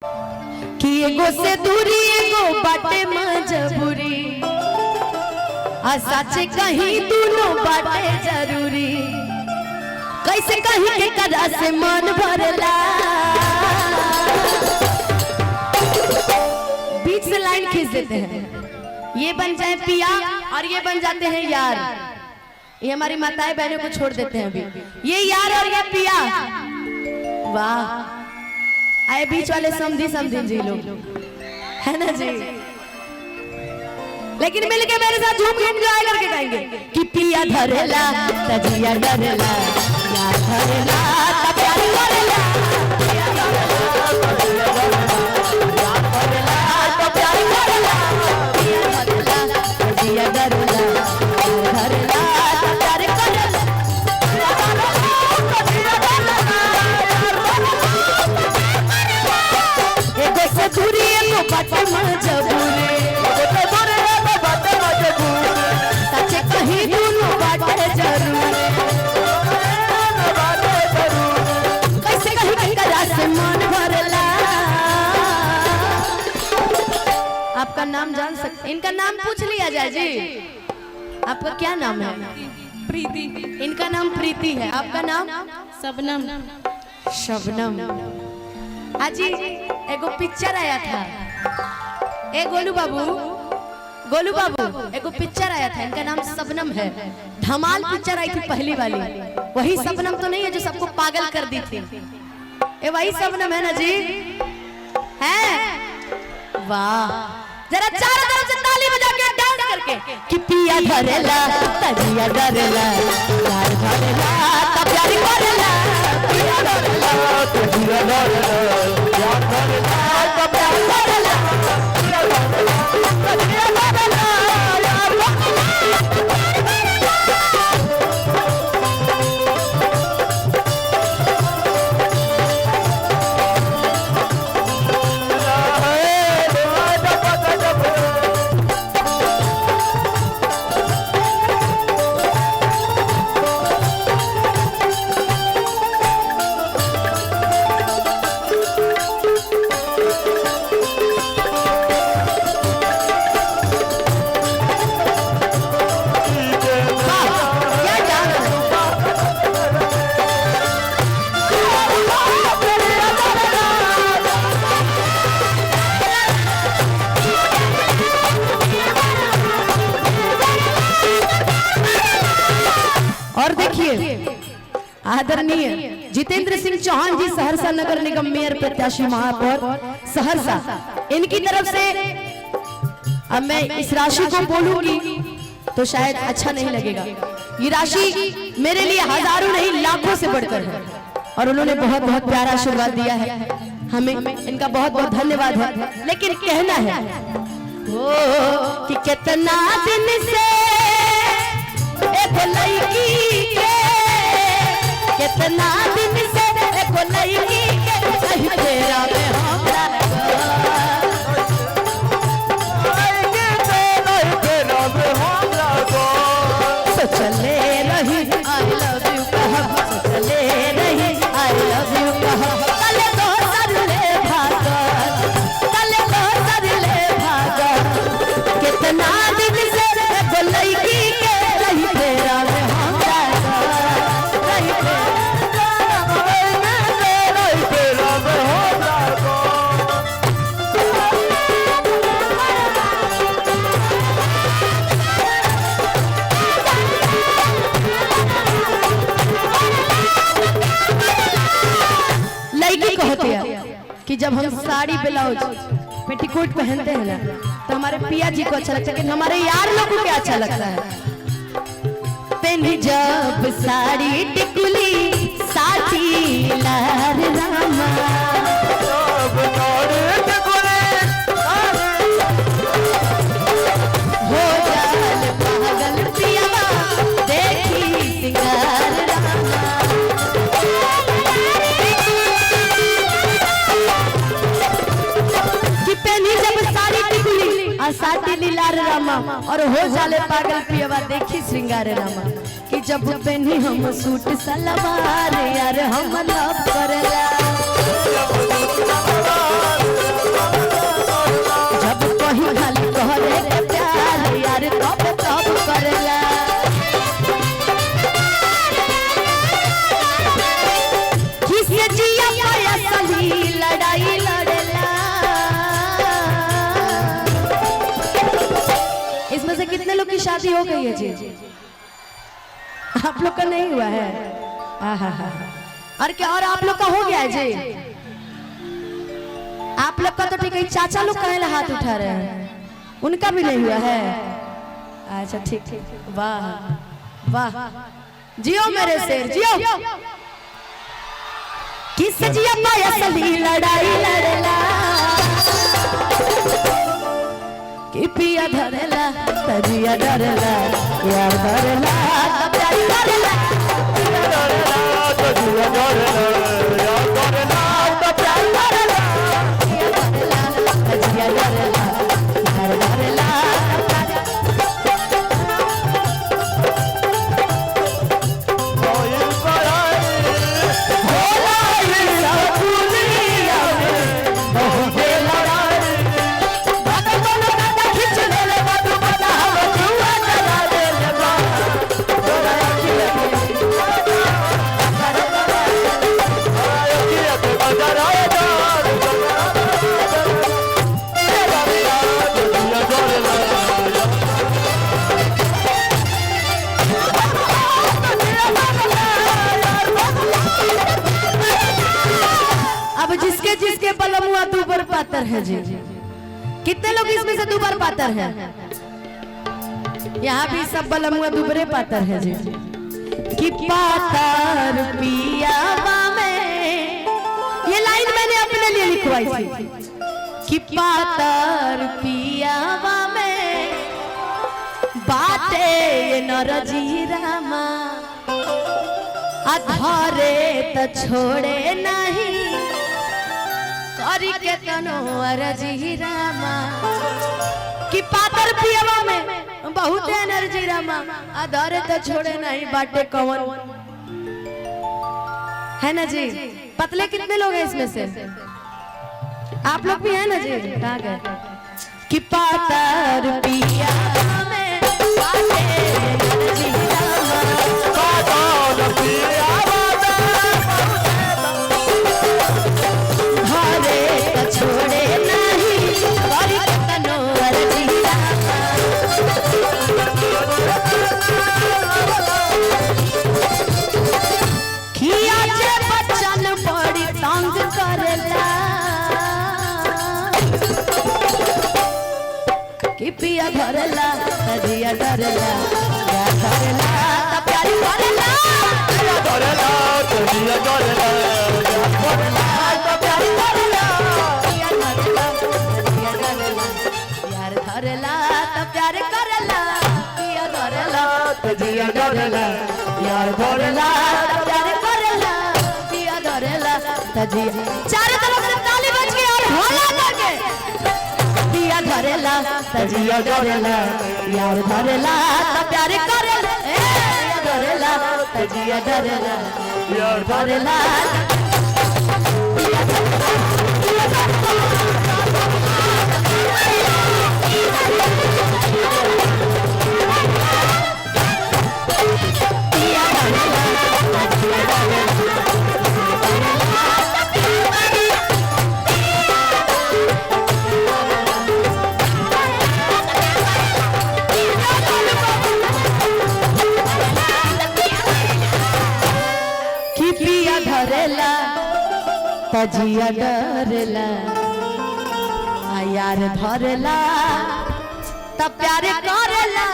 कि एगो से दूरी एगो बाटे मजबूरी, आ सच कहीं दोनों बाटे जरूरी। कैसे कहीं के कदा से मन भरला, बीच से लाइन खींच देते हैं, ये बन जाए पिया और ये बन जाते हैं यार। ये हमारी माताएं बहनों को छोड़ देते हैं अभी, ये यार और ये पिया। वाह, आए बीच वाले समझी समझी जी लोग, है ना जी। लेकिन मिलके मेरे साथ झूम के एंजॉय करके गाएंगे कि पिया धरेला तजिया डरेला, यार धरेला तब प्यार करेला, पिया धरेला तजिया डरेला, यार धरेला तब प्यार करेला, पिया धरेला तजिया डरेला, यार धरेला तब प्यार करेला, पिया धरेला तजिया डरेला, एगो से दूरी एगो बाटे मजबूरी, एगो से दूरी एगो बाटे मजबूरी, सच कहीं दोनों बाटे जरूरी। कैसे कहीं कदा से मन भरला। आपका नाम जान सकते, इनका नाम पूछ लिया जाए जी। आपका क्या नाम है? प्रीति। इनका नाम प्रीति है, आपका नाम? शबनम। शबनम। आज एगो पिक्चर आया था, ए गोलू बाबू, गोलू बाबू, एगो पिक्चर आया था, इनका नाम शबनम है। धमाल पिक्चर आई थी पहली वाली, वही शबनम तो नहीं है जो सबको पागल कर दी थी, ये वही शबनम है ना जी, है? वाह, जरा चारों तरफ से ताली बजा के डांस करके कि पिया धरेला तजिया डरेला, यार धरेला तब प्यार करेला, पिया धरेला तजिया डरेला, यार धरेला तब प्यार करेला, पिया धरेला तजिया डरेला, यार आदरणीय जितेंद्र सिंह चौहान जी, सहरसा नगर निगम मेयर प्रत्याशी महापौर सहरसा, इनकी तरफ से अब मैं इस राशि को बोलूंगी तो शायद अच्छा नहीं लगेगा। ये राशि मेरे लिए हजारों नहीं लाखों से बढ़कर है और उन्होंने बहुत बहुत प्यारा आशीर्वाद दिया है हमें, इनका बहुत बहुत धन्यवाद है। लेकिन कहना है कि कितना दिन से एक लड़की के, कितना दिन से एक लड़की के कहीं तेरा में हमरा चले रही आई लव यू कहा, चले रही आई लव यू कहा, कल तो सरले भागा, कल तो सरले भागा, कितना दिन से एक लड़की के कहीं तेरा में हमरा कहीं कि जब हम साड़ी ब्लाउज पेटीकोट पहनते हैं ना तो हमारे पिया जी को अच्छा लगता है, लेकिन हमारे यार लोग को क्या अच्छा लगता है? पहनी जब साड़ी टिकुली साथी लार रामा, हो जाल पागल पिया देखी सिंगार रामा, साथी लीलार रामा और हो जाले पागल पियवा देखी श्रृंगार रामा। कि जब पहनी हम सूट सलवार यार हम लव करेला जब कहीं खाली कहरे के प्यार यार कब कब करेला किसे जिया पाया सही लड़ाई लड़ेला। इसमें से कितने लोग की शादी हो गई है जी? आप लोग का नहीं हुआ है? और क्या और आप लोग का हो गया है जी? आप लोग का तो ठीक है, चाचा लोग कहे हाथ उठा रहे हैं, उनका भी नहीं हुआ है? अच्छा ठीक ठीक, वाह वाह, जियो मेरे शेर जियो। किस जिया पाया सली लड़ाई लड़ेला कि पिया धरेला तजिया डरेला यार धरेला प्यारी धरेला पिया धरेला तजिया डरेला यार धरेला प्यारी धरेला पिया धरेला तजिया डरेला यार धरेला। जिसके बलमुआ दुबर पातर है जी, कितने लोग इसमें से दुबर पातर है? यहाँ भी सब बलमुआ दुबरे पातर है जी। कि पातर पियावा में, ये लाइन मैंने अपने लिए लिखवाई थी कि पातर पियावा में बाटे नरजी रामा अधरे त छोड़े नहीं करी के तनो अरजी रामा। कि पातर पियवा में बहुत एनर्जी रामा अधरे तो छोड़े नहीं बाटे कवन है ना जी। पतले कितने लोग हैं इसमें से? आप लोग भी हैं ना जी? कहाँ गए? कि पातर पियवा में बाटे एनर्जी रामा पातर पियवा छोड़े नहीं करी तनो अरजी रामा। खिया जे बच्चन बड़ी तंग करेला कि पिया धरेला तजिया डरेला या धरेला त प्यारी करेला पिया धरेला तजिया डरेला या धरेला त प्यारी करेला धरेला तो प्यार करेला पिया धरेला तजिया डरेला यार धरेला तो प्यार करेला पिया धरेला तजिया। चारों तरफ से ताली बज गई और होला लगे। पिया धरेला तजिया डरेला यार धरेला तो प्यार करेला पिया धरेला तजिया डरेला यार धरेला। धरेला तजिया डरेला यार धरेला तब प्यार करेला